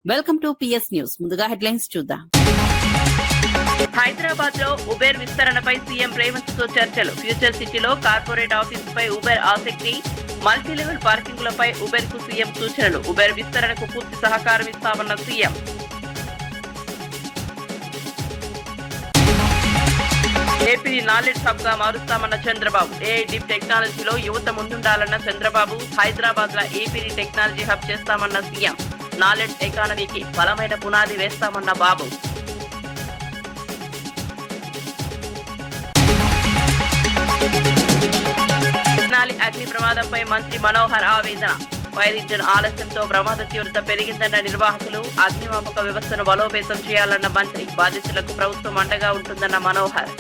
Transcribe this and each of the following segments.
Welcome to PS news. ముందుగా headlines చూద్దాం. హైదరాబాద్ లో ఉబేర్ విస్తరణపై సీఎం రేవంత్ తో చర్చలు. ఫ్యూచర్ సిటీలో కార్పొరేట్ ఆఫీసుపై ఉబేర్ ఆసక్తి. మల్టీలెవెల్ పార్కింగ్లపై ఉబేర్ కు సీఎం సూచనలు. ఉబేర్ విస్తరణకు పూర్తి సహకారం ఇస్తామన్న సీఎం. ఏపీని నాలెడ్జ్ హబ్ గా మారుస్తామన్న చంద్రబాబు. ఏఐ డీప్ టెక్నాలజీలో యువత ముందుండాలన్న చంద్రబాబు. హైదరాబాద్ లో ఏపీని టెక్నాలజీ హబ్ చేస్తామన్న సీఎం. నాలెడ్జ్ ఎకానమీకి బలమైన పునాది వేస్తామన్న బాబు. తెనాలి అగ్ని ప్రమాదంపై మంత్రి మనోహర్ ఆవేదన. ఫైర్ ఇంజిన్ ఆలస్యంతో ప్రమాద తీవ్రత పెరిగిందన్న నిర్వాహకులు. అగ్నిమాపక వ్యవస్థను బలోపేతం చేయాలన్న మంత్రి. బాధితులకు ప్రభుత్వం అండగా ఉంటుందన్న మనోహర్.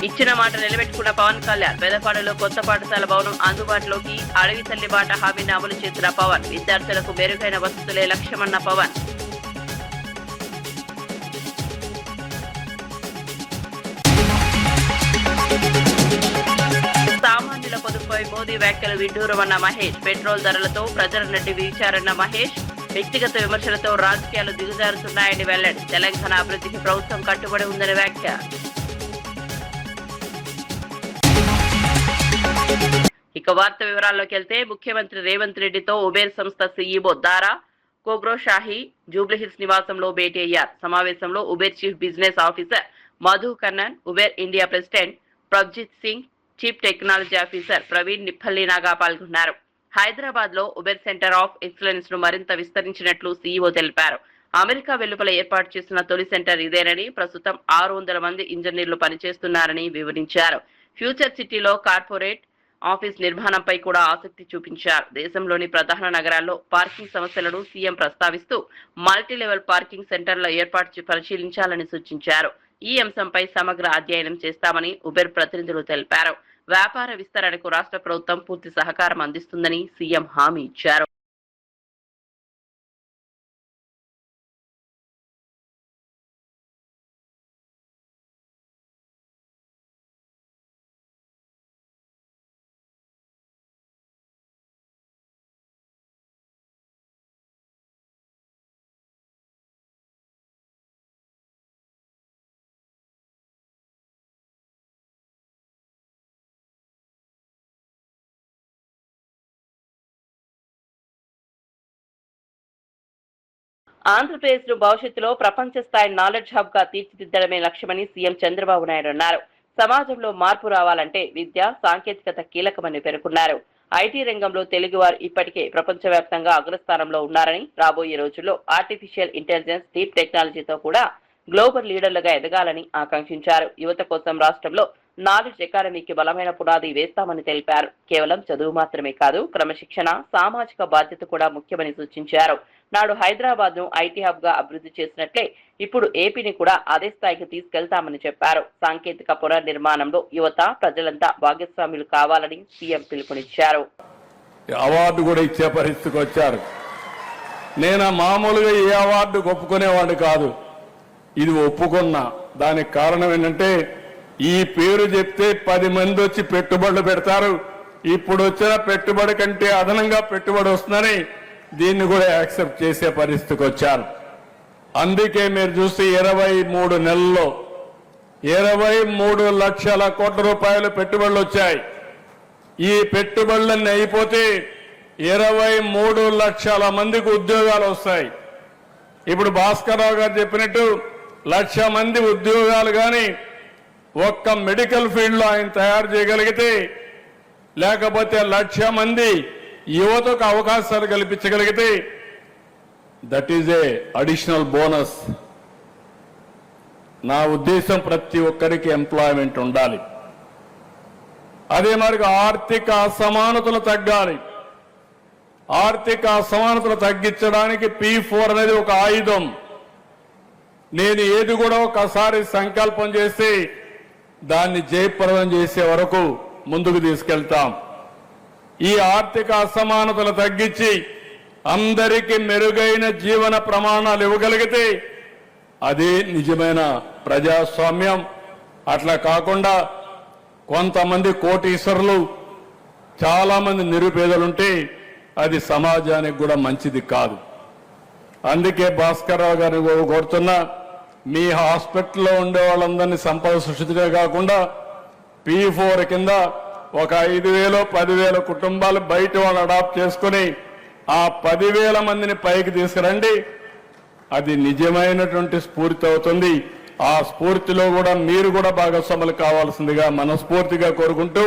ఇచ్చిన మాట నిలబెట్టుకున్న పవన్ కళ్యాణ్. పెదపాడులో కొత్త పాఠశాల భవనం అందుబాటులోకి. అడవి తల్లి బాట హామీని అమలు చేసిన పవన్. విద్యార్థులకు మెరుగైన వసతులే లక్ష్యమన్న పవన్. సామాన్యుల పొదుపుపై మోదీ వ్యాఖ్యలు విడ్డూరమన్న మహేష్. పెట్రోల్ ధరలతో ప్రజల నుండి వీచారన్న మహేష్. వ్యక్తిగత విమర్శలతో రాజకీయాలు దిగజారుతున్నాయని వెల్లడి. తెలంగాణ అభివృద్ధికి ప్రభుత్వం కట్టుబడి ఉందని వ్యాఖ్య. ఇక వార్త వివరాల్లోకి వెళ్తే, ముఖ్యమంత్రి రేవంత్ రెడ్డితో ఉబేర్ సంస్థ సీఈఓ దారా కోగ్రోషాహి జూబ్లీహిల్స్ నివాసంలో భేటీ అయ్యారు. సమావేశంలో Uber chief business officer Madhu Kannan, Uber India president Prabhjit Singh, chief technology officer Praveen నిప్పల్లినాగా పాల్గొన్నారు. హైదరాబాద్ లో ఉబేర్ సెంటర్ ఆఫ్ ఎక్సలెన్స్ ను మరింత విస్తరించినట్లు సీఈఓ తెలిపారు. అమెరికా వెలుపల ఏర్పాటు చేసిన తొలి సెంటర్ ఇదేనని, ప్రస్తుతం 600 మంది ఇంజనీర్లు పనిచేస్తున్నారని వివరించారు. ఫ్యూచర్ సిటీలో కార్పొరేట్ ఆఫీస్ నిర్మాణంపై కూడా ఆసక్తి చూపించారు. దేశంలోని ప్రధాన నగరాల్లో పార్కింగ్ సమస్యలను సీఎం ప్రస్తావిస్తూ మల్టీలెవెల్ పార్కింగ్ సెంటర్ల ఏర్పాటు పరిశీలించాలని సూచించారు. ఈ అంశంపై సమగ్ర అధ్యయనం చేస్తామని ఉబేర్ ప్రతినిధులు తెలిపారు. వ్యాపార విస్తరణకు రాష్ట్ర ప్రభుత్వం పూర్తి సహకారం అందిస్తుందని సీఎం హామీ ఇచ్చారు. ఆంధ్రప్రదేశ్ ను భవిష్యత్తులో ప్రపంచ స్థాయి నాలెడ్జ్ హబ్ గా తీర్చిదిద్దడమే లక్ష్యమని సీఎం చంద్రబాబు నాయుడు అన్నారు. సమాజంలో మార్పు రావాలంటే విద్య, సాంకేతికత కీలకమని పేర్కొన్నారు. ఐటీ రంగంలో తెలుగువారు ఇప్పటికే ప్రపంచవ్యాప్తంగా అగ్రస్థానంలో ఉన్నారని, రాబోయే రోజుల్లో ఆర్టిఫిషియల్ ఇంటెలిజెన్స్, డీప్ టెక్నాలజీతో కూడా గ్లోబల్ లీడర్లుగా ఎదగాలని ఆకాంక్షించారు. యువత కోసం రాష్ట్రంలో నాలెడ్జ్ ఎకానమీకి బలమైన పునాది వేస్తామని తెలిపారు. కేవలం చదువు మాత్రమే కాదు, క్రమశిక్షణ, సామాజిక బాధ్యత కూడా ముఖ్యమని సూచించారు. నాడు హైదరాబాద్ ను ఐటీ హబ్ గా అభివృద్ధి చేసినట్లే ఇప్పుడు ఏపీని కూడా అదే స్థాయికి తీసుకెళ్తామని చెప్పారు. సాంకేతిక పునర్నిర్మాణంలో యువత, ప్రజలంతా భాగస్వాములు కావాలని సీఎం పిలుపునిచ్చారు. అవార్డు కూడా ఇచ్చే పరిస్థితికి వచ్చారు. నేను మామూలుగా ఏ అవార్డు ఒప్పుకునేవాడిని కాదు, ఇది ఒప్పుకున్నా. దానికి కారణం ఏంటంటే, ఈ పేరు చెప్తే 10 మంది వచ్చి పెట్టుబడులు పెడతారు. ఇప్పుడు వచ్చిన పెట్టుబడి కంటే అదనంగా పెట్టుబడి వస్తుందని దీన్ని కూడా యాక్సెప్ట్ చేసే పరిస్థితికి వచ్చారు. అందుకే మీరు చూస్తే 23 నెలల్లో 23 లక్షల కోట్ల రూపాయలు పెట్టుబడులు వచ్చాయి. ఈ పెట్టుబడులన్నీ అయిపోతే 23 లక్షల మందికి ఉద్యోగాలు వస్తాయి. ఇప్పుడు భాస్కర్ రావు గారు చెప్పినట్టు 1,00,000 మంది ఉద్యోగాలు కానీ ఒక్క మెడికల్ ఫీల్డ్ లో ఆయన తయారు చేయగలిగితే, లేకపోతే 1,00,000 మంది యువతకు అవకాశాలు కల్పించగలిగితే, that is a additional bonus. నా ఉద్దేశం ప్రతి ఒక్కరికి ఎంప్లాయ్మెంట్ ఉండాలి. అదే మరి ఆర్థిక అసమానతలు తగ్గాలి. ఆర్థిక అసమానతలు తగ్గించడానికి P4 అనేది ఒక ఆయుధం. నేను ఏది కూడా ఒకసారి సంకల్పం చేసి దాన్ని జయప్రదం చేసే వరకు ముందుకు తీసుకెళ్తాం. ఈ ఆర్థిక అసమానతలు తగ్గించి అందరికీ మెరుగైన జీవన ప్రమాణాలు ఇవ్వగలిగితే అదే నిజమైన ప్రజాస్వామ్యం. అట్లా కాకుండా కొంతమంది కోటీశ్వరులు చాలా మంది నిరుపేదలుంటే అది సమాజానికి కూడా మంచిది కాదు. అందుకే భాస్కర్ రావు గారిని కోరుతున్నా, మీ హాస్పిటల్లో ఉండే వాళ్ళందరినీ సంపద సృష్టిగా కాకుండా P4 కింద ఒక 5,000 10,000 కుటుంబాలు బయట వాళ్ళు అడాప్ట్ చేసుకుని ఆ 10,000 మందిని పైకి తీసుకురండి. అది నిజమైనటువంటి స్ఫూర్తి అవుతుంది. ఆ స్ఫూర్తిలో కూడా మీరు కూడా భాగస్వాములు కావాల్సిందిగా మనస్ఫూర్తిగా కోరుకుంటూ,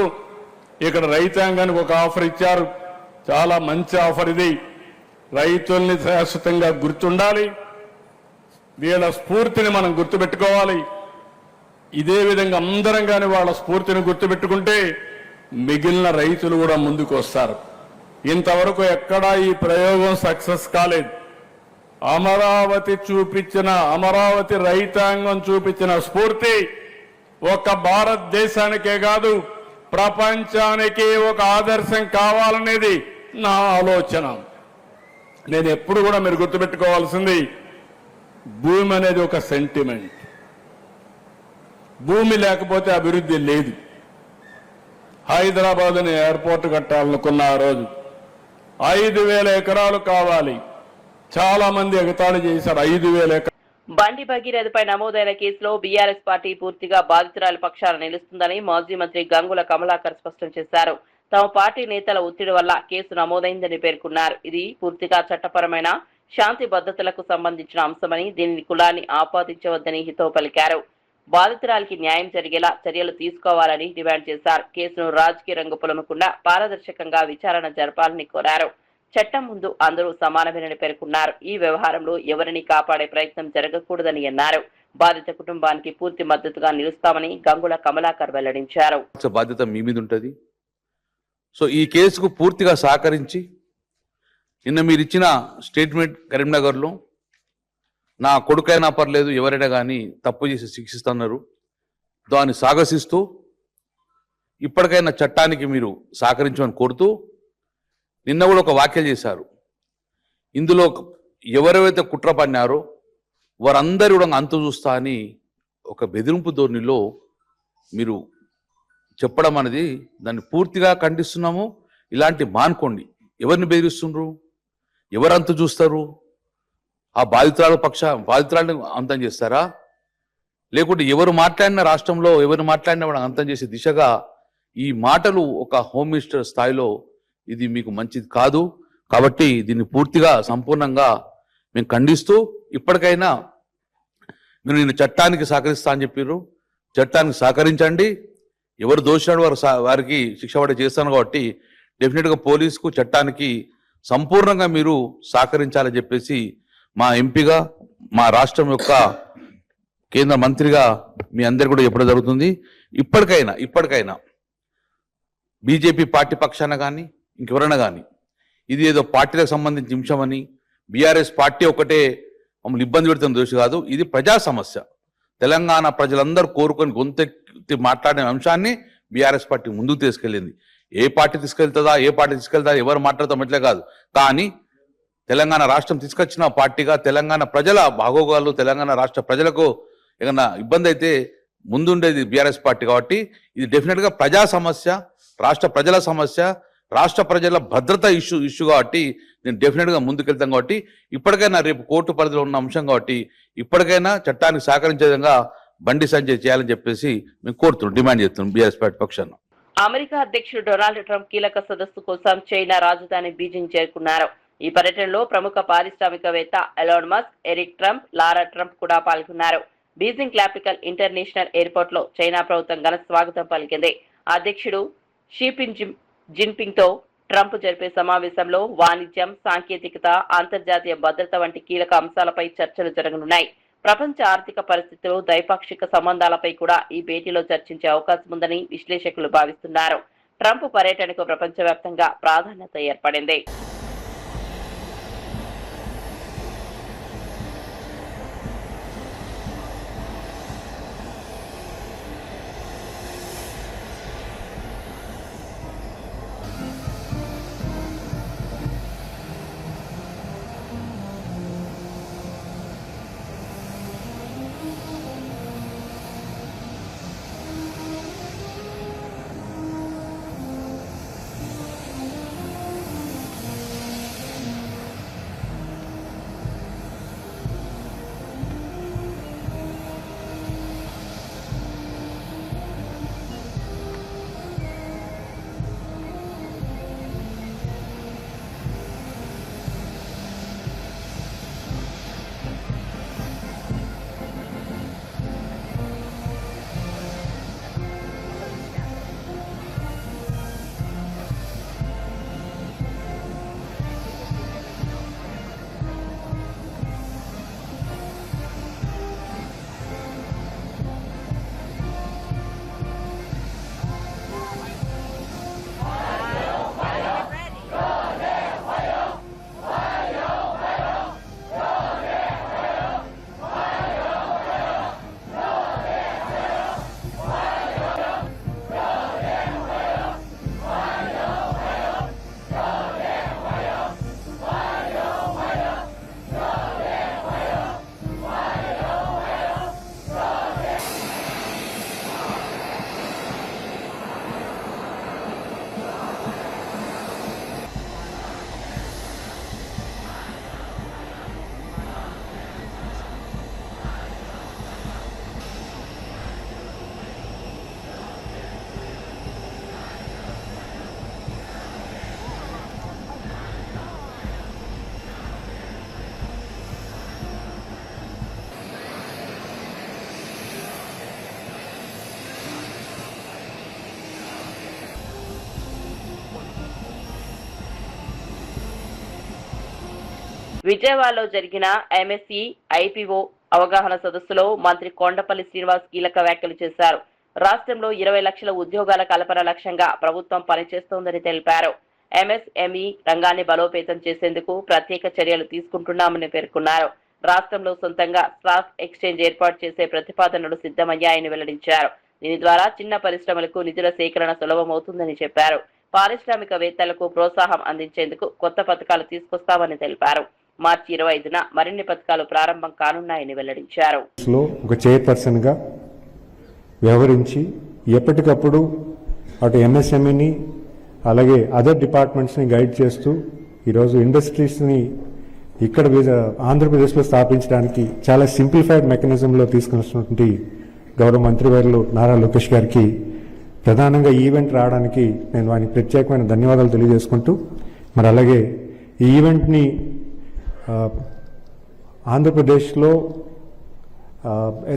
ఇక్కడ రైతాంగానికి ఒక ఆఫర్ ఇచ్చారు. చాలా మంచి ఆఫర్ ఇది. రైతుల్ని శాశ్వతంగా గుర్తుండాలి, వీళ్ళ స్ఫూర్తిని మనం గుర్తుపెట్టుకోవాలి. ఇదే విధంగా అందరం కానీ వాళ్ళ స్ఫూర్తిని గుర్తుపెట్టుకుంటే మిగిలిన రైతులు కూడా ముందుకు వస్తారు. ఇంతవరకు ఎక్కడా ఈ ప్రయోగం సక్సెస్ కాలేదు. అమరావతి రైతాంగం చూపించిన స్ఫూర్తి ఒక భారతదేశానికే కాదు ప్రపంచానికి ఒక ఆదర్శం కావాలనేది నా ఆలోచన. నేను ఎప్పుడు కూడా మీరు గుర్తుపెట్టుకోవాల్సింది, భూమి అనేది ఒక సెంటిమెంట్. భూమి లేకపోతే అభివృద్ధి లేదు. హైదరాబాద్ని ఎయిర్పోర్ట్ కట్టాలనుకున్న ఆ రోజు 5,000 ఎకరాలు కావాలి. చాలా మంది ఎగతాళి చేశారు. 5,000 ఎకరాలు. బండి భగీరథపై నమోదైన కేసులో బీఆర్ఎస్ పార్టీ పూర్తిగా బాధితురాల పక్షాన నిలుస్తుందని మాజీ మంత్రి గంగుల కమలాకర్ స్పష్టం చేశారు. తమ పార్టీ నేతల ఒత్తిడి వల్ల కేసు నమోదైందని పేర్కొన్నారు. ఇది పూర్తిగా చట్టపరమైన శాంతి భద్రతలకు సంబంధించిన అంశమని, దీనిని కులాన్ని ఆపాదించవద్దని హితవు పలికారు. బాధితురాలికి న్యాయం జరిగేలా చర్యలు తీసుకోవాలని డిమాండ్ చేశారు. కేసును రాజకీయ రంగు పొలమకుండా పారదర్శకంగా విచారణ జరపాలని కోరారు. చట్టం ముందు అందరూ సమానమేనని పేర్కొన్నారు. ఈ వ్యవహారంలో ఎవరిని కాపాడే ప్రయత్నం జరగకూడదని అన్నారు. బాధిత కుటుంబానికి పూర్తి మద్దతుగా నిలుస్తామని గంగుల కమలాకర్ వెల్లడించారు. బాధ్యత మీ మీద ఉంటుంది. సో ఈ కేసుకు పూర్తిగా సహకరించి నిన్న మీరు ఇచ్చిన స్టేట్మెంట్ కరీంనగర్లో నా కొడుకైనా పర్లేదు ఎవరైనా కానీ తప్పు చేసి శిక్షిస్తున్నారు, దాన్ని సాగసిస్తూ ఇప్పటికైనా చట్టానికి మీరు సహకరించమని కోరుతూ నిన్న కూడా ఒక వ్యాఖ్యలు చేశారు. ఇందులో ఎవరెవరైతే కుట్ర పన్నారో వారందరూ కూడా అంతు చూస్తా అని ఒక బెదిరింపు ధోరణిలో మీరు చెప్పడం అనేది దాన్ని పూర్తిగా ఖండిస్తున్నాము. ఇలాంటి మానుకోండి. ఎవరిని బెదిరిస్తుండ్రు, ఎవరు అంతు చూస్తారు? ఆ బాధితురాలను అంతం చేస్తారా? లేకుంటే ఎవరు మాట్లాడిన రాష్ట్రంలో ఎవరు మాట్లాడినా కూడా అంతం చేసే దిశగా ఈ మాటలు ఒక హోమ్ మినిస్టర్ స్థాయిలో ఇది మీకు మంచిది కాదు. కాబట్టి దీన్ని పూర్తిగా సంపూర్ణంగా మేము ఖండిస్తూ ఇప్పటికైనా మీరు నేను చట్టానికి సహకరిస్తా అని చెప్పారు. చట్టానికి సహకరించండి. ఎవరు దోషాడు వారికి శిక్ష పడే చేస్తాను. కాబట్టి డెఫినెట్గా పోలీసుకు చట్టానికి సంపూర్ణంగా మీరు సహకరించాలని చెప్పేసి మా ఎంపీగా మా రాష్ట్రం యొక్క కేంద్ర మంత్రిగా మీ అందరు కూడా చెప్పడం జరుగుతుంది. ఇప్పటికైనా బీజేపీ పార్టీ పక్షాన కానీ ఇంకెవరైనా కానీ ఇది ఏదో పార్టీలకు సంబంధించిన అంశమని బీఆర్ఎస్ పార్టీ ఒకటే మమ్మల్ని ఇబ్బంది పెడుతున్న దోషి కాదు. ఇది ప్రజా సమస్య. తెలంగాణ ప్రజలందరూ కోరుకొని గొంతెత్తి మాట్లాడిన అంశాన్ని బీఆర్ఎస్ పార్టీ ముందుకు తీసుకెళ్ళింది. ఏ పార్టీ తీసుకెళ్తుందా ఎవరు మాట్లాడతాం ఎట్లే కాదు. కానీ తెలంగాణ రాష్ట్రం తీసుకొచ్చిన పార్టీగా తెలంగాణ ప్రజల బాగోగాలు, తెలంగాణ రాష్ట్ర ప్రజలకు ఏదైనా ఇబ్బంది అయితే ముందుండేది బీఆర్ఎస్ పార్టీ. కాబట్టి ఇది డెఫినెట్గా ప్రజా సమస్య, రాష్ట్ర ప్రజల సమస్య, రాష్ట్ర ప్రజల భద్రత ఇష్యూ కాబట్టి నేను డెఫినెట్గా ముందుకెళ్తాం. కాబట్టి ఇప్పటికైనా రేపు కోర్టు పరిధిలో ఉన్న అంశం కాబట్టి ఇప్పటికైనా చట్టానికి సహకరించే విధంగా బండి సంజయ్ చేయాలని చెప్పేసి మేము కోరుతున్నాం, డిమాండ్ చేస్తున్నాం బీఆర్ఎస్ పార్టీ పక్షాన. అమెరికా అధ్యక్షుడు డొనాల్డ్ ట్రంప్ కీలక సదస్సు కోసం చైనా రాజధాని బీజింగ్ చేరుకున్నారు. ఈ పర్యటనలో ప్రముఖ పారిశ్రామికవేత్త ఎలాన్ మస్క్, ఎరిక్ ట్రంప్, లారా ట్రంప్ కూడా పాల్గొన్నారు. బీజింగ్ క్యాపిటల్ ఇంటర్నేషనల్ ఎయిర్పోర్ట్ లో చైనా ప్రభుత్వం ఘన స్వాగతం పలికింది. అధ్యక్షుడు జిన్పింగ్ తో ట్రంప్ జరిపే సమావేశంలో వాణిజ్యం, సాంకేతికత, అంతర్జాతీయ భద్రత వంటి కీలక అంశాలపై చర్చలు జరగనున్నాయి. ప్రపంచ ఆర్థిక పరిస్థితులు, ద్వైపాక్షిక సంబంధాలపై కూడా ఈ భేటీలో చర్చించే అవకాశం ఉందని విశ్లేషకులు భావిస్తున్నారు. ట్రంప్ పర్యటనకు ప్రపంచవ్యాప్తంగా ప్రాధాన్యత ఏర్పడింది. విజయవాడలో జరిగిన ఎంఎస్ఈ ఐపీఓ అవగాహన సదస్సులో మంత్రి కొండపల్లి శ్రీనివాస్ కీలక వ్యాఖ్యలు చేశారు. రాష్ట్రంలో 20 లక్షల ఉద్యోగాల కల్పన లక్ష్యంగా ప్రభుత్వం పనిచేస్తోందని తెలిపారు. ఎంఎస్ఎంఈ రంగాన్ని బలోపేతం చేసేందుకు ప్రత్యేక చర్యలు తీసుకుంటున్నామని పేర్కొన్నారు. రాష్ట్రంలో సొంతంగా స్టాక్ ఎక్స్చేంజ్ ఏర్పాటు చేసే ప్రతిపాదనలు సిద్ధమయ్యాయని వెల్లడించారు. దీని ద్వారా చిన్న పరిశ్రమలకు నిధుల సేకరణ సులభమవుతుందని చెప్పారు. పారిశ్రామికవేత్తలకు ప్రోత్సాహం అందించేందుకు కొత్త పథకాలు తీసుకొస్తామని తెలిపారు. మార్చి 25న మరిన్ని పథకాలు ప్రారంభం కానున్నాయని వెల్లడించారు. ఒక చైర్పర్సన్ గా వ్యవహరించి ఎప్పటికప్పుడు అటు ఎంఎస్ఎంఈని అలాగే అదర్ డిపార్ట్మెంట్స్ని గైడ్ చేస్తూ ఈరోజు ఇండస్ట్రీస్ని ఇక్కడ ఆంధ్రప్రదేశ్లో స్థాపించడానికి చాలా సింప్లిఫైడ్ మెకానిజంలో తీసుకున్నటువంటి గౌరవ మంత్రివర్యులు నారా లోకేష్ గారికి ప్రధానంగా ఈవెంట్ రావడానికి నేను వారికి ప్రత్యేకమైన ధన్యవాదాలు తెలియజేసుకుంటూ మరి అలాగే ఈ ఈవెంట్ని ఆంధ్రప్రదేశ్లో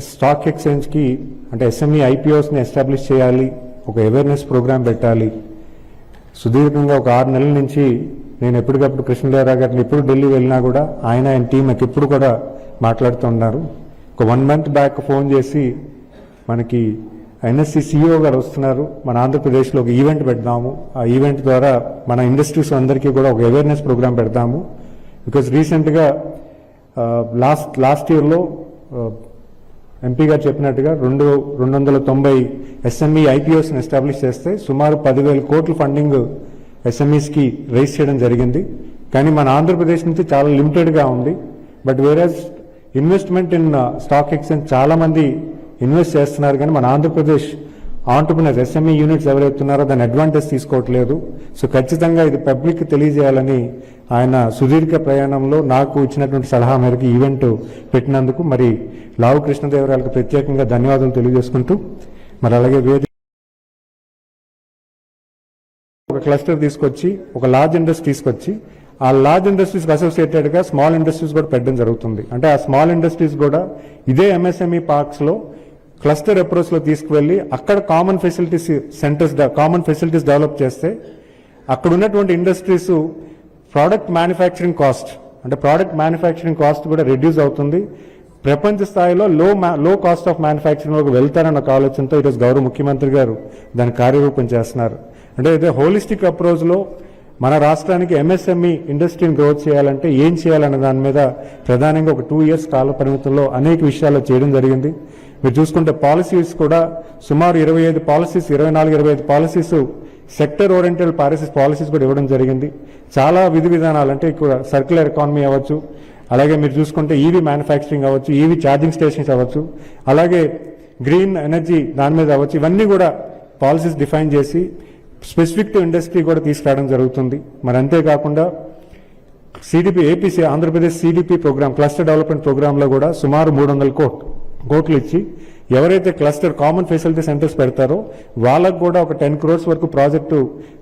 స్టాక్ ఎక్స్చేంజ్కి అంటే ఎస్ఎంఈ ఐపీఓస్ని ఎస్టాబ్లిష్ చేయాలి, ఒక అవేర్నెస్ ప్రోగ్రామ్ పెట్టాలి. సుదీర్ఘంగా ఒక 6 నెలల నుంచి నేను ఎప్పటికప్పుడు కృష్ణదేవరావు గారిని ఎప్పుడు ఢిల్లీ వెళ్ళినా కూడా ఆయన టీం నాకు ఎప్పుడు కూడా మాట్లాడుతూ ఉన్నారు. ఒక 1 మంత్ బ్యాక్ ఫోన్ చేసి మనకి ఎన్ఎస్సి సిఇఓ గారు వస్తున్నారు, మన ఆంధ్రప్రదేశ్లో ఒక ఈవెంట్ పెడదాము, ఆ ఈవెంట్ ద్వారా మన ఇండస్ట్రీస్ అందరికీ కూడా ఒక అవేర్నెస్ ప్రోగ్రామ్ పెడదాము. బికాజ్ రీసెంట్గా లాస్ట్ ఇయర్లో ఎంపీ గారు చెప్పినట్టుగా 290 ఎస్ఎంఈ ఐపీఓస్ని ఎస్టాబ్లిష్ చేస్తే సుమారు 10,000 కోట్ల ఫండింగ్ ఎస్ఎంఈస్కి రైజ్ చేయడం జరిగింది. కానీ మన ఆంధ్రప్రదేశ్ నుంచి చాలా లిమిటెడ్గా ఉంది. But వేరేజ్ investment in stock exchange చాలా మంది ఇన్వెస్ట్ చేస్తున్నారు, కానీ మన ఆంధ్రప్రదేశ్ ఆంటర్ప్రినర్స్ ఎస్ఎంఈ యూనిట్స్ ఎవరైతున్నారో దాని అడ్వాంటేజ్ తీసుకోవట్లేదు. సో ఖచ్చితంగా ఇది పబ్లిక్ తెలియజేయాలని ఆయన సుదీర్ఘ ప్రయాణంలో నాకు ఇచ్చినటువంటి సలహా మేరకు ఈవెంట్ పెట్టినందుకు మరి లావు కృష్ణదేవరాయలకు ప్రత్యేకంగా ధన్యవాదాలు తెలియజేసుకుంటూ మరి అలాగే ఒక క్లస్టర్ తీసుకొచ్చి ఒక లార్జ్ ఇండస్ట్రీ తీసుకొచ్చి ఆ లార్జ్ ఇండస్ట్రీస్ అసోసియేటెడ్ గా స్మాల్ ఇండస్ట్రీస్ కూడా పెట్టడం జరుగుతుంది. అంటే ఆ స్మాల్ ఇండస్ట్రీస్ కూడా ఇదే ఎంఎస్ఎంఈ పార్క్స్ లో క్లస్టర్ అప్రోచ్ లో తీసుకువెళ్లి అక్కడ కామన్ ఫెసిలిటీస్ డెవలప్ చేస్తే అక్కడ ఉన్నటువంటి ఇండస్ట్రీస్ ప్రోడక్ట్ మ్యానుఫ్యాక్చరింగ్ కాస్ట్ కూడా రెడ్యూస్ అవుతుంది. ప్రపంచ స్థాయిలో లో కాస్ట్ ఆఫ్ మ్యానుఫ్యాక్చరింగ్ వెళ్తారన్న ఒక ఆలోచనతో ఈరోజు గౌరవ ముఖ్యమంత్రి గారు దాన్ని కార్యరూపం చేస్తున్నారు. అంటే ఇదే హోలిస్టిక్ అప్రోచ్ లో మన రాష్ట్రానికి ఎంఎస్ఎంఈ ఇండస్ట్రీని గ్రోత్ చేయాలంటే ఏం చేయాలన్న దాని మీద ప్రధానంగా ఒక 2 years కాల పరిమితుల్లో అనేక విషయాలు చేయడం జరిగింది. మీరు చూసుకుంటే పాలసీస్ కూడా సుమారు 24-25 పాలసీస్ సెక్టర్ ఓరియంటెడ్ పాలసీస్ కూడా ఇవ్వడం జరిగింది. చాలా విధి విధానాలు అంటే ఇక్కడ సర్క్యులర్ ఎకానమీ అవ్వచ్చు, అలాగే మీరు చూసుకుంటే ఈవీ మ్యానుఫ్యాక్చరింగ్ అవ్వచ్చు, ఈవీ ఛార్జింగ్ స్టేషన్స్ అవ్వచ్చు, అలాగే గ్రీన్ ఎనర్జీ దాని మీద అవ్వచ్చు, ఇవన్నీ కూడా పాలసీస్ డిఫైన్ చేసి స్పెసిఫిక్ టు ఇండస్ట్రీ కూడా తీసుకురావడం జరుగుతుంది. మరి అంతేకాకుండా Andhra Pradesh CDP program cluster development ప్రోగ్రాంలో కూడా సుమారు 300 కోట్లు ఇచ్చి ఎవరైతే క్లస్టర్ కామన్ ఫెసిలిటీ సెంటర్స్ పెడతారో వాళ్ళకు కూడా ఒక 10 crores వరకు ప్రాజెక్టు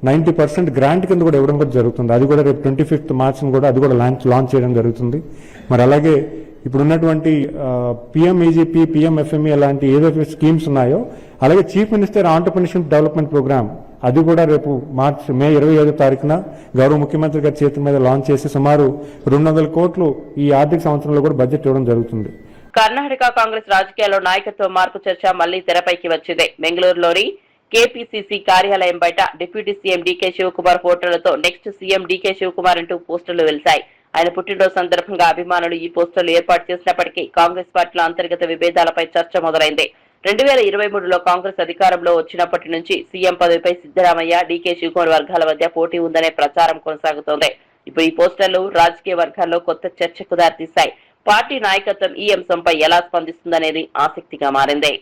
90% గ్రాంట్ కింద కూడా ఇవ్వడం కూడా జరుగుతుంది. అది కూడా రేపు 25th March కూడా అది కూడా లాంచ్ చేయడం జరుగుతుంది. మరి అలాగే ఇప్పుడు ఉన్నటువంటి పిఎంఈజీపీ, పిఎంఎఫ్ఎంఈ అలాంటి ఏదైతే స్కీమ్స్ ఉన్నాయో, అలాగే chief minister entrepreneurship development program అది కూడా రేపు మే 25వ తారీఖున గౌరవ ముఖ్యమంత్రి గారి చేతుల మీద లాంచ్ చేసి సుమారు 200 కోట్లు ఈ ఆర్థిక సంవత్సరంలో కూడా బడ్జెట్ ఇవ్వడం జరుగుతుంది. కర్ణాటక కాంగ్రెస్ రాజకీయాల్లో నాయకత్వ మార్పు చర్చ మళ్లీ తెరపైకి వచ్చింది. బెంగళూరులోని కేపీసీసీ కార్యాలయం బయట డిప్యూటీ సీఎం డీకే శివకుమార్ ఫోటోలతో నెక్స్ట్ సీఎం డీకే శివకుమార్ అంటూ పోస్టర్లు వెలిశాయి. ఆయన పుట్టినరోజు సందర్భంగా అభిమానులు ఈ పోస్టర్లు ఏర్పాటు చేసినప్పటికీ కాంగ్రెస్ పార్టీలో అంతర్గత విభేదాలపై చర్చ మొదలైంది. 2023లో కాంగ్రెస్ అధికారంలో వచ్చినప్పటి నుంచి సీఎం పదవిపై సిద్దరామయ్య, డీకే శివకుమార్ వర్గాల మధ్య పోటీ ఉందనే ప్రచారం కొనసాగుతోంది. ఇప్పుడు ఈ పోస్టర్లు రాజకీయ వర్గాల్లో కొత్త చర్చకు దారితీశాయి. పార్టీ నాయకత్వం ఈ అంశంపై ఎలా స్పందిస్తుందనేది ఆసక్తిగా మారింది.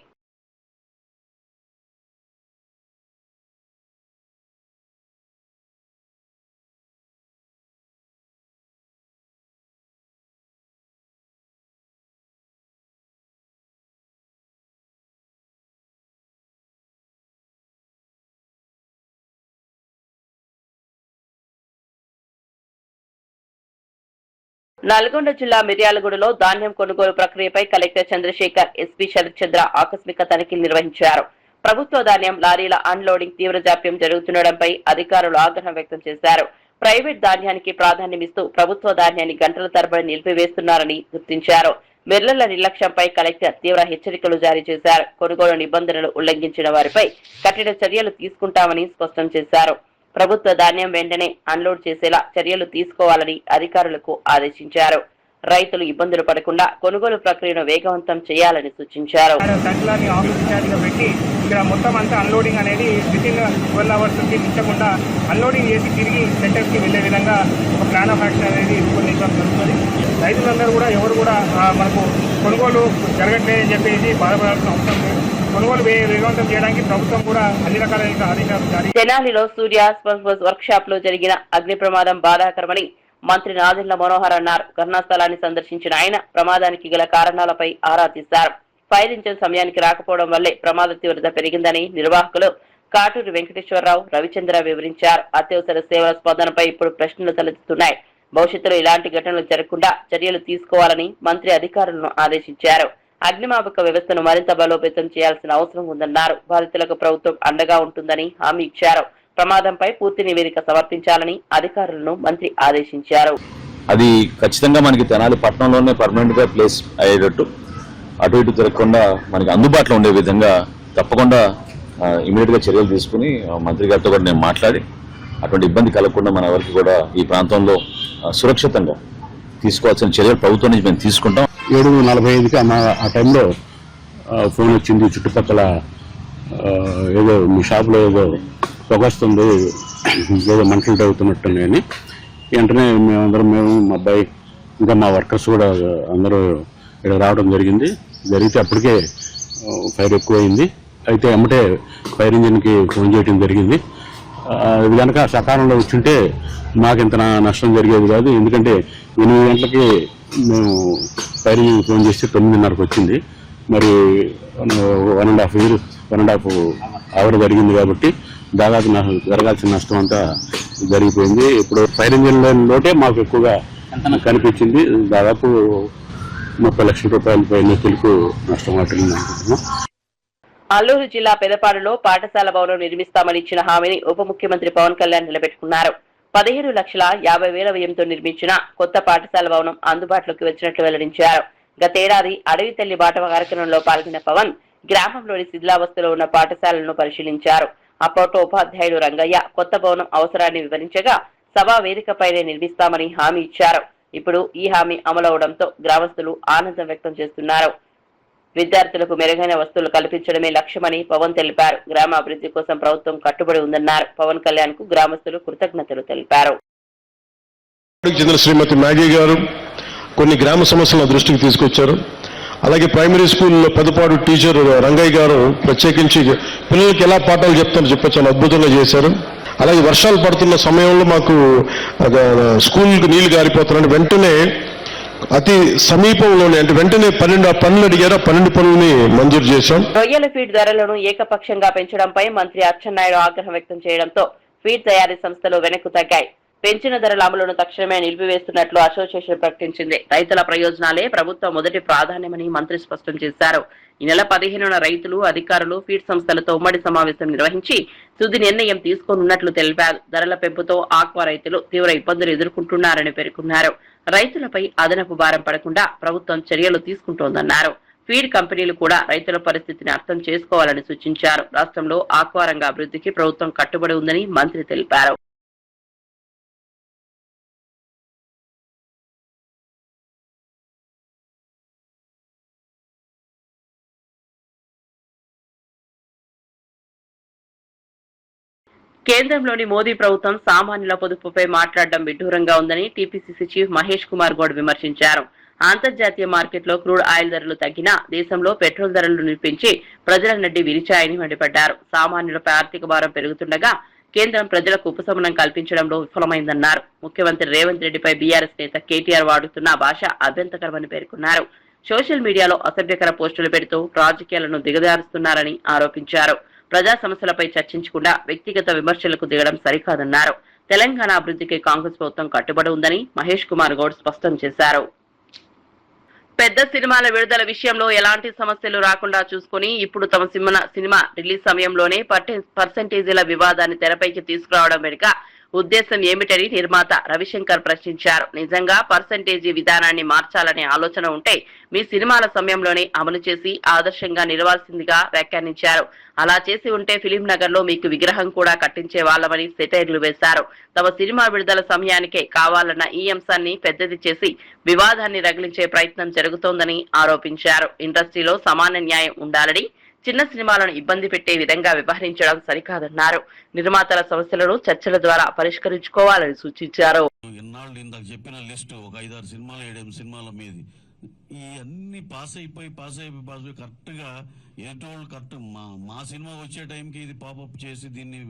నల్గొండ జిల్లా మిర్యాలగూడలో ధాన్యం కొనుగోలు ప్రక్రియపై కలెక్టర్ చంద్రశేఖర్, ఎస్పీ శరత్ చంద్ర ఆకస్మిక తనిఖీలు నిర్వహించారు. ప్రభుత్వ ధాన్యం లారీల అన్లోడింగ్ తీవ్ర జాప్యం జరుగుతుండటంపై అధికారులు ఆగ్రహం వ్యక్తం చేశారు. ప్రైవేట్ ధాన్యానికి ప్రాధాన్యమిస్తూ ప్రభుత్వ ధాన్యాన్ని గంటల తరబడి నిలిపివేస్తున్నారని గుర్తించారు. మిర్లల నిర్లక్ష్యంపై కలెక్టర్ తీవ్ర హెచ్చరికలు జారీ చేశారు. కొనుగోలు నిబంధనలు ఉల్లంఘించిన వారిపై కఠిన చర్యలు తీసుకుంటామని స్పష్టం చేశారు. ప్రభుత్వ ధాన్యం వెంటనే అన్లోడ్ చేసేలా చర్యలు తీసుకోవాలని అధికారులకు ఆదేశించారు. రైతులు ఇబ్బందులు పడకుండా కొనుగోలు ప్రక్రియను వేగవంతం చేయాలని సూచించారు. ఇక్కడ మొత్తం అంతా అన్లోడింగ్ అనేది వితిన్ 12 hours మించకుండా అన్లోడింగ్ చేసి తిరిగి సెంటర్స్కి వెళ్లే విధంగా ఒక ప్లాన్ ఆఫ్ యాక్షన్ అనేది రూపొందించడం జరుగుతుంది. రైతులందరూ కూడా ఎవరు కూడా మనకు కొనుగోలు జరగట్లేదని చెప్పేసి బాధపడాల్సిన అవసరం లేదు. కొనుగోలు వేగవంతం చేయడానికి ప్రభుత్వం కూడా అన్ని రకాలైన ఆదేశాలు జారీ. తెనాలిలో సూర్య స్పర్శ్ వర్క్ షాప్ లో జరిగిన అగ్ని ప్రమాదం బాధాకరమని మంత్రి నాదెండ్ల మనోహర్ అన్నారు. ఘటనా స్థలాన్ని సందర్శించిన ఆయన ప్రమాదానికి గల కారణాలపై ఆరా తీశారు. ఫైర్ ఇంజిన్ సమయానికి రాకపోవడం వల్లే ప్రమాద తీవ్రత పెరిగిందని నిర్వాహకులు కాటూరి వెంకటేశ్వరరావు, రవిచంద్ర వివరించారు. అత్యవసర సేవల స్పందనపై ఇప్పుడు ప్రశ్నలు తలెత్తుతున్నాయి. భవిష్యత్తులో ఇలాంటి ఘటనలు జరగకుండా చర్యలు తీసుకోవాలని మంత్రి అధికారులను ఆదేశించారు. అగ్నిమాపక వ్యవస్థను మరింత బలోపేతం చేయాల్సిన అవసరం ఉందన్నారు. బాధితులకు ప్రభుత్వం అండగా ఉంటుందని హామీ ఇచ్చారు. ప్రమాదంపై పూర్తి నివేదిక సమర్పించాలని అధికారులను మంత్రి ఆదేశించారు. అది ఖచ్చితంగా మనకి తెనాలి పట్టణంలోనే పర్మనెంట్ గా ప్లేస్ అయ్యేటట్టు అటు ఇటు తిరగకుండా మనకి అందుబాటులో ఉండే విధంగా తప్పకుండా ఇమీడియట్ గా చర్యలు తీసుకుని మంత్రి గారితో కూడా నేను మాట్లాడి అటువంటి ఇబ్బంది కలగకుండా మన ఎవరికి కూడా ఈ ప్రాంతంలో సురక్షితంగా తీసుకోవాల్సిన చర్యలు ప్రభుత్వం నుంచి మేము తీసుకుంటాం. 7:45కి ఆ టైంలో ఫోన్ వచ్చింది, చుట్టుపక్కల ఏదో మీ షాప్లో ఏదో పొగొస్తుంది, ఏదో మంటలు తగ్గుతున్నట్టున్నాయని. వెంటనే మేము మా అబ్బాయి ఇంకా మా వర్కర్స్ కూడా అందరూ ఇక్కడ రావడం జరిగితే అప్పటికే ఫైర్ ఎక్కువైంది. అయితే ఎమ్మటే ఫైర్ ఇంజిన్కి ఫోన్ చేయడం జరిగింది. ఇది కనుక సకాలంలో వచ్చింటే మాకు ఇంత నష్టం జరిగేది కాదు. ఎందుకంటే 8 గంటలకి మేము ఫైర్ ఇంజిన్ ఫోన్ చేస్తే 9:30కి వచ్చింది. మరి 1.5 అవర్ జరిగింది కాబట్టి దాదాపు జరగాల్సిన నష్టం అంతా జరిగిపోయింది. ఇప్పుడు ఫైర్ ఇంజిన్ లోటే మాకు ఎక్కువగా కనిపించింది. దాదాపు 30 లక్షల రూపాయల పైన తెలుగు నష్టం వాటిల్ని అనుకుంటున్నాం. అల్లూరు జిల్లా పెదపాడులో పాఠశాల భవనం నిర్మిస్తామని ఇచ్చిన హామీని ఉప ముఖ్యమంత్రి పవన్ కళ్యాణ్ నిలబెట్టుకున్నారు. 15,50,000 వ్యయంతో నిర్మించిన కొత్త పాఠశాల భవనం అందుబాటులోకి వచ్చినట్లు వెల్లడించారు. గతేడాది అడవి తల్లి బాట కార్యక్రమంలో పాల్గొన్న పవన్ గ్రామంలోని శిథిలావస్థలో ఉన్న పాఠశాలను పరిశీలించారు. అప్పట్లో ఉపాధ్యాయుడు రంగయ్య కొత్త భవనం అవసరాన్ని వివరించగా సభా వేదికపైనే నిర్మిస్తామని హామీ ఇచ్చారు. ఇప్పుడు ఈ హామీ అమలవడంతో గ్రామస్తులు ఆనందం వ్యక్తం చేస్తున్నారు. విద్యార్థులకు మెరుగైన వస్తువులు కల్పించడమే లక్ష్యమని పవన్ తెలిపారు. గ్రామ అభివృద్ధి కోసం ప్రభుత్వం కట్టుబడి ఉందన్నారు. పవన్ కళ్యాణ్ కు గ్రామస్తులు కృతజ్ఞతలు తెలిపారు. శ్రీమతి మ్యాగీ గారు కొన్ని గ్రామ సమస్యలను దృష్టికి తీసుకొచ్చారు. అలాగే ప్రైమరీ స్కూల్లో పెదపాడు టీచర్ రంగయ్య గారు ప్రత్యేకించి పిల్లలకి ఎలా పాఠాలు చెప్తారో చాలా అద్భుతంగా చేశారు. అలాగే వర్షాలు పడుతున్న సమయంలో మాకు స్కూల్కి నీళ్లు గారిపోతున్నాయి. వెంటనే అతి సమీపంలోనే అంటే వెంటనే 12 పనులు అడిగారు. 12 పనులని మంజూరు చేశాం. రొయ్యల ఫీడ్ ధరలను ఏకపక్షంగా పెంచడంపై మంత్రి అచ్చెన్నాయుడు ఆగ్రహం వ్యక్తం చేయడంతో ఫీడ్ తయారీ సంస్థలు వెనక్కు తగ్గాయి. పెంచిన ధరల అమలును తక్షణమే నిలిపివేస్తున్నట్లు అసోసియేషన్ ప్రకటించింది. రైతుల ప్రయోజనాలే ప్రభుత్వ మొదటి ప్రాధాన్యమని మంత్రి స్పష్టం చేశారు. ఈ నెల 15న రైతులు, అధికారులు ఫీడ్ సంస్థలతో ఉమ్మడి సమావేశం నిర్వహించి తుది నిర్ణయం తీసుకోనున్నట్లు తెలిపారు. ధరల పెంపుతో ఆక్వా రైతులు తీవ్ర ఇబ్బందులు ఎదుర్కొంటున్నారని పేర్కొన్నారు. రైతులపై అదనపు భారం పడకుండా ప్రభుత్వం చర్యలు తీసుకుంటోందన్నారు. ఫీడ్ కంపెనీలు కూడా రైతుల పరిస్థితిని అర్థం చేసుకోవాలని సూచించారు. రాష్ట్రంలో ఆక్వా రంగ అభివృద్ధికి ప్రభుత్వం కట్టుబడి ఉందని మంత్రి తెలిపారు. కేంద్రంలోని మోదీ ప్రభుత్వం సామాన్యుల పొదుపుపై మాట్లాడడం విడ్డూరంగా ఉందని టీపీసీసీ చీఫ్ మహేష్ కుమార్ గౌడ్ విమర్శించారు. అంతర్జాతీయ మార్కెట్లో క్రూడ్ ఆయిల్ ధరలు తగ్గినా దేశంలో పెట్రోల్ ధరలు నిలిపించి ప్రజల నడ్డి విరిచాయని మండిపడ్డారు. సామాన్యులపై ఆర్థిక భారం పెరుగుతుండగా కేంద్రం ప్రజలకు ఉపశమనం కల్పించడంలో విఫలమైందన్నారు. ముఖ్యమంత్రి రేవంత్ రెడ్డిపై బీఆర్ఎస్ నేత కేటీఆర్ వాడుతున్న భాష అభ్యంతరకరమని పేర్కొన్నారు. సోషల్ మీడియాలో అసభ్యకర పోస్టులు పెడుతూ రాజకీయాలను దిగజారుస్తున్నారని ఆరోపించారు. ప్రజా సమస్యలపై చర్చించకుండా వ్యక్తిగత విమర్శలకు దిగడం సరికాదన్నారు. తెలంగాణ అభివృద్ధికి కాంగ్రెస్ ప్రభుత్వం కట్టుబడి ఉందని మహేష్ కుమార్ గౌడ్ స్పష్టం చేశారు. పెద్ద సినిమాల విడుదల విషయంలో ఎలాంటి సమస్యలు రాకుండా చూసుకుని ఇప్పుడు తమ సినిమా రిలీజ్ సమయంలోనే పర్సెంటేజీల వివాదాన్ని తెరపైకి తీసుకురావడం వెనుక ఉద్దేశం ఏమిటని నిర్మాత రవిశంకర్ ప్రశ్నించారు. నిజంగా పర్సంటేజీ విధానాన్ని మార్చాలనే ఆలోచన ఉంటే మీ సినిమాల సమయంలోనే అమలు చేసి ఆదర్శంగా నిలవాల్సిందిగా వ్యాఖ్యానించారు. అలా చేసి ఉంటే ఫిలిం నగర్ లో మీకు విగ్రహం కూడా కట్టించే వాళ్ళమని సెటైర్లు వేశారు. తమ సినిమా విడుదల సమయానికే కావాలన్న ఈ అంశాన్ని పెద్దది చేసి వివాదాన్ని రగిలించే ప్రయత్నం జరుగుతోందని ఆరోపించారు. ఇండస్ట్రీలో సమాన న్యాయం ఉండాలని, చిన్న సినిమాలను ఇబ్బంది పెట్టే విధంగా వ్యవహరించడం సరికాదన్నారు. నిర్మాతల సమస్యలను చర్చల ద్వారా పరిష్కరించుకోవాలని సూచించారు. ఇన్నాళ్ళు ఇందాక చెప్పిన లిస్టు ఒక 5-6 సినిమాలు 7 సినిమాల మీది ఈ అన్ని పాస్ అయిపోయి కరెక్ట్గా ఏటోళ్ళు కరెక్ట్ మా సినిమా వచ్చే టైంకి ఇది పాపప్ చేసి దీన్ని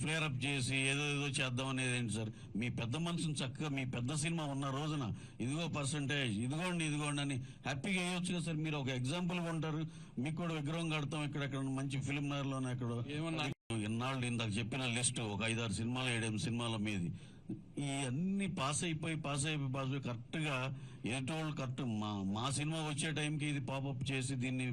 ఫ్లేరప్ చేసి ఏదో చేద్దాం అనేది ఏంటి సార్? మీ పెద్ద మనసును చక్కగా మీ పెద్ద సినిమా ఉన్న రోజున ఇదిగో పర్సంటేజ్ ఇదిగోండి అని హ్యాపీగా వేయొచ్చు కదా సార్. మీరు ఒక ఎగ్జాంపుల్ ఉంటారు, మీకు కూడా విగ్రహం కడతాం ఇక్కడెక్కడ మంచి ఫిలిం నగర్లోనే ఎక్కడో. ఏమన్నా ఇన్నాళ్ళు ఇందాక చెప్పిన లిస్టు ఒక 5-6 సినిమాలు 7 సినిమాల మీది ఈ అన్ని పాస్ అయిపోయి కరెక్ట్గా ఏటోళ్ళు కరెక్ట్ మా సినిమా వచ్చే టైంకి ఇది పాపప్ చేసి దీన్ని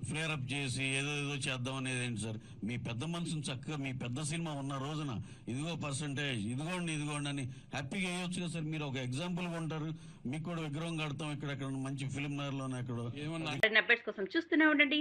ఫ్లేరప్ చేసి ఏదో చేద్దాం అనేది ఏంటి సార్? మీ పెద్ద మనసును చక్కగా మీ పెద్ద సినిమా ఉన్న రోజున ఇదిగో పర్సంటేజ్ ఇదిగోండి అని హ్యాపీగా వేయొచ్చు కదా సార్. మీరు ఒక ఎగ్జాంపుల్ ఉంటారు, మీకు కూడా విగ్రహం కడతాం ఇక్కడెక్కడ మంచి ఫిలిం నగర్లోనే ఎక్కడో. ఏమన్నా చూస్తూనే ఉండండి